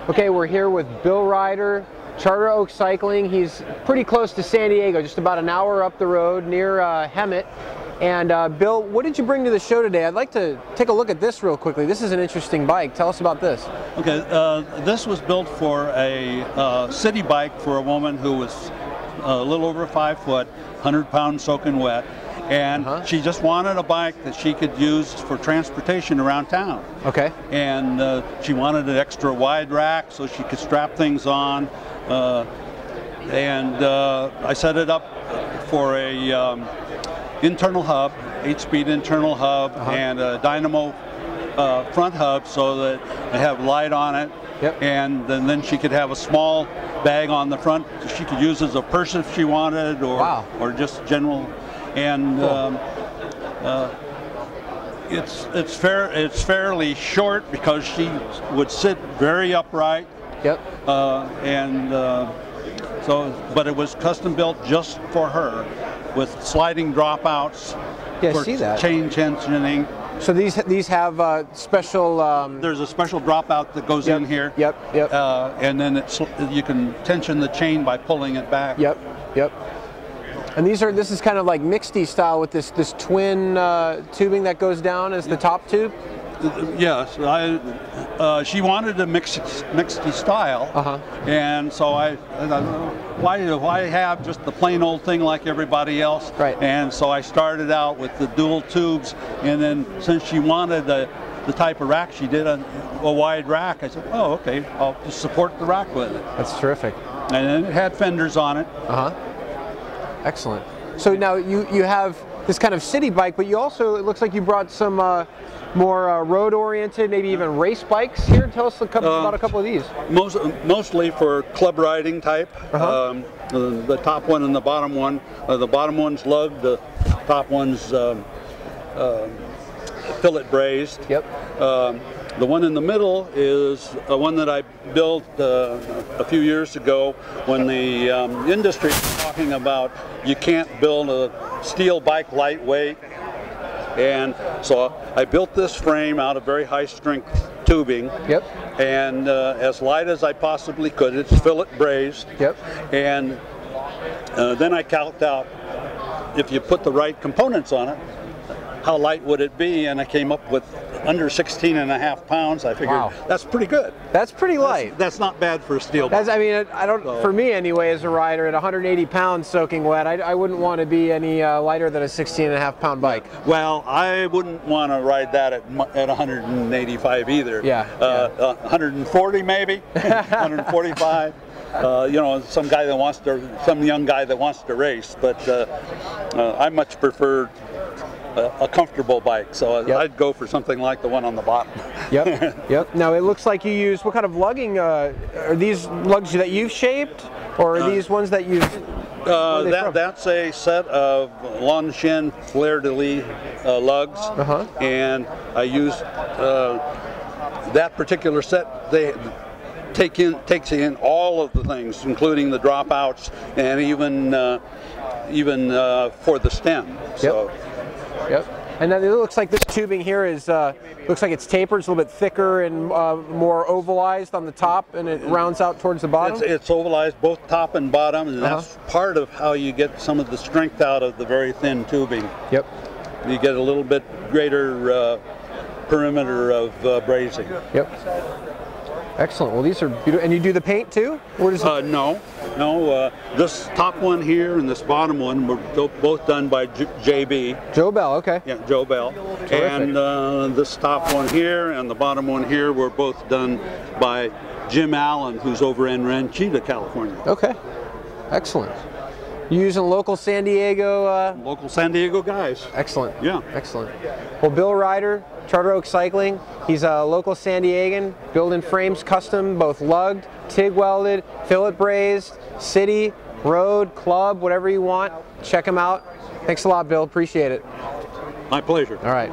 Okay, we're here with Bill Ryder, Charter Oak Cycling. He's pretty close to San Diego, just about an hour up the road near Hemet. And Bill, what did you bring to the show today? I'd like to take a look at this real quickly. This is an interesting bike. Tell us about this. Okay, this was built for a city bike for a woman who was a little over 5 foot, 100 pounds soaking wet. And she just wanted a bike that she could use for transportation around town. Okay. And she wanted an extra wide rack so she could strap things on. I set it up for a internal hub, 8-speed internal hub, and a dynamo front hub so that I have light on it. Yep. And then she could have a small bag on the front she could use as a purse if she wanted, or just general. And it's fairly short because she would sit very upright. Yep. But it was custom built just for her, with sliding dropouts for chain tensioning. So these have special. There's a special dropout that goes in here. Yep. Yep. And then you can tension the chain by pulling it back. Yep. Yep. And this is kind of like mixedy style with this twin tubing that goes down as the top tube? Yes, she wanted a mixedy style, and so why have just the plain old thing like everybody else? Right. And so I started out with the dual tubes, and then since she wanted the type of rack she did, a wide rack, I said, oh, okay, I'll just support the rack with it. That's terrific. And then it had fenders on it. Excellent. So now you have this kind of city bike, but you also, it looks like you brought some more road-oriented, maybe even race bikes here. Tell us about a couple of these. Mostly for club riding type. The top one and the bottom one. The bottom one's lugged, the top one's fillet brazed. Yep. The one in the middle is one that I built a few years ago when the industry was talking about you can't build a steel bike lightweight. And so I built this frame out of very high strength tubing. Yep. And as light as I possibly could. It's fillet brazed. Yep. And then I calced out if you put the right components on it, how light would it be, and I came up with under 16.5 pounds. I figured that's pretty good. That's pretty light. That's not bad for a steel bike. I mean, I don't. For me anyway, as a rider at 180 pounds soaking wet, I wouldn't want to be any lighter than a 16.5 pound bike. Well, I wouldn't want to ride that at 185 either. Yeah. 140 maybe, 145. You know, some young guy that wants to race, but I much prefer a comfortable bike, so I'd go for something like the one on the bottom. Yep, yep. Now it looks like you use, what kind of lugging, are these lugs that you've shaped, or are these ones that you've... that's a set of Longines fleur-de-lis lugs, and I use that particular set. They takes in all of the things, including the dropouts, and even for the stem. So. Yep. And then it looks like this tubing here is looks like it's tapered. It's a little bit thicker and more ovalized on the top, and it rounds out towards the bottom. It's ovalized both top and bottom, and that's part of how you get some of the strength out of the very thin tubing. Yep. You get a little bit greater perimeter of brazing. Yep. Excellent. Well, these are beautiful. And you do the paint too? Or does no. This top one here and this bottom one were both done by JB. Joe Bell, okay. Yeah, Joe Bell. Terrific. And this top one here and the bottom one here were both done by Jim Allen, who's over in Ranchita, California. Okay. Excellent. You using local San Diego? Local San Diego guys. Excellent. Yeah. Excellent. Well, Bill Ryder, Charter Oak Cycling. He's a local San Diegan, building frames custom, both lugged, TIG welded, fillet brazed, city, road, club, whatever you want. Check him out. Thanks a lot, Bill. Appreciate it. My pleasure. All right.